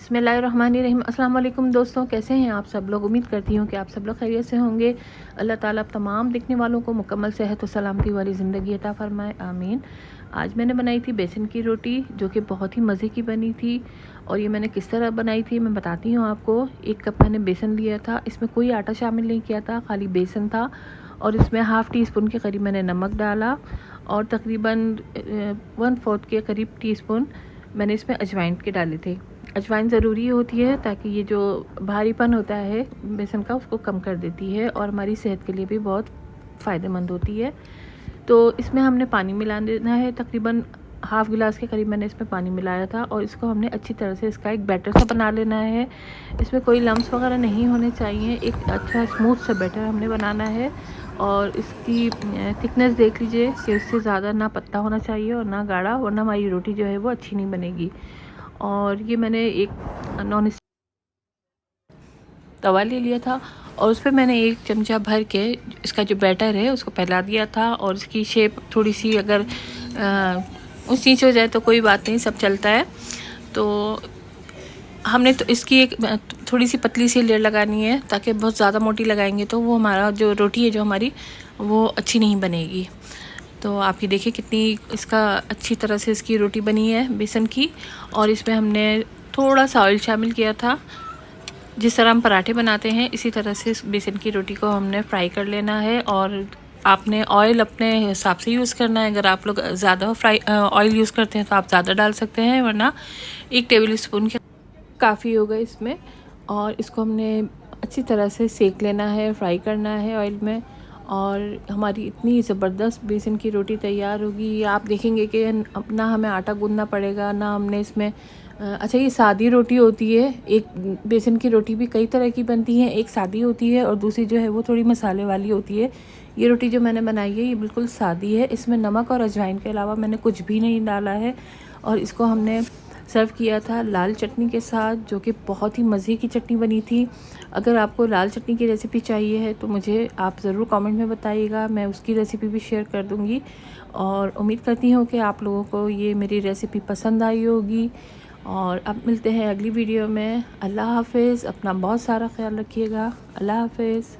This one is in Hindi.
बिस्मिल्लाहिर्रहमानिर्रहीम। अस्सलाम वालेकुम दोस्तों, कैसे हैं आप सब लोग। उम्मीद करती हूँ कि आप सब लोग खैरियत से होंगे। अल्लाह ताला आप तमाम देखने वालों को मुकम्मल सेहत और सलामती वाली ज़िंदगी अता फ़रमाए, आमीन। आज मैंने बनाई थी बेसन की रोटी, जो कि बहुत ही मज़े की बनी थी। और ये मैंने किस तरह बनाई थी मैं बताती हूँ आपको। 1 कप मैंने बेसन लिया था, इसमें कोई आटा शामिल नहीं किया था, खाली बेसन था। और इसमें हाफ़ टी स्पून के करीब मैंने नमक डाला और तकरीबन 1/4 के करीब टीस्पून मैंने इसमें अजवाइन के डाले थे। अजवाइन ज़रूरी होती है ताकि ये जो भारीपन होता है बेसन का उसको कम कर देती है और हमारी सेहत के लिए भी बहुत फ़ायदेमंद होती है। तो इसमें हमने पानी मिला देना है, तकरीबन हाफ़ गिलास के करीब मैंने इसमें पानी मिलाया था और इसको हमने अच्छी तरह से इसका एक बैटर सा बना लेना है। इसमें कोई लम्स वगैरह नहीं होने चाहिए, एक अच्छा स्मूथ सा बैटर हमने बनाना है। और इसकी थिकनेस देख लीजिए कि उससे ज़्यादा ना पतला होना चाहिए और ना गाढ़ा, वरना हमारी रोटी जो है वो अच्छी नहीं बनेगी। और ये मैंने एक नॉन तवा ले लिया था और उस पर मैंने 1 चमचा भर के इसका जो बैटर है उसको फैला दिया था। और इसकी शेप थोड़ी सी अगर ऊंच नीच हो जाए तो कोई बात नहीं, सब चलता है। तो हमने तो इसकी एक थोड़ी सी पतली सी लेयर लगानी है, ताकि बहुत ज़्यादा मोटी लगाएंगे तो वो हमारा जो रोटी है जो हमारी वो अच्छी नहीं बनेगी। तो आप ये देखिए कितनी इसका अच्छी तरह से इसकी रोटी बनी है बेसन की। और इसमें हमने थोड़ा सा ऑयल शामिल किया था। जिस तरह हम पराठे बनाते हैं इसी तरह से इस बेसन की रोटी को हमने फ्राई कर लेना है। और आपने ऑयल अपने हिसाब से यूज़ करना है। अगर आप लोग ज़्यादा ऑयल यूज़ करते हैं तो आप ज़्यादा डाल सकते हैं, वरना 1 टेबल स्पून के काफ़ी होगा इसमें। और इसको हमने अच्छी तरह से सेक लेना है, फ्राई करना है ऑयल में। और हमारी इतनी ज़बरदस्त बेसन की रोटी तैयार होगी। आप देखेंगे कि ना हमें आटा गूंदना पड़ेगा, ना हमने इसमें अच्छा ये सादी रोटी होती है। एक बेसन की रोटी भी कई तरह की बनती है, एक सादी होती है और दूसरी जो है वो थोड़ी मसाले वाली होती है। ये रोटी जो मैंने बनाई है ये बिल्कुल सादी है, इसमें नमक और अजवाइन के अलावा मैंने कुछ भी नहीं डाला है। और इसको हमने सर्व किया था लाल चटनी के साथ, जो कि बहुत ही मज़े की चटनी बनी थी। अगर आपको लाल चटनी की रेसिपी चाहिए है तो मुझे आप ज़रूर कमेंट में बताइएगा, मैं उसकी रेसिपी भी शेयर कर दूँगी। और उम्मीद करती हूँ कि आप लोगों को ये मेरी रेसिपी पसंद आई होगी। और अब मिलते हैं अगली वीडियो में। अल्लाह हाफ़िज़, अपना बहुत सारा ख्याल रखिएगा। अल्लाह हाफ़िज़।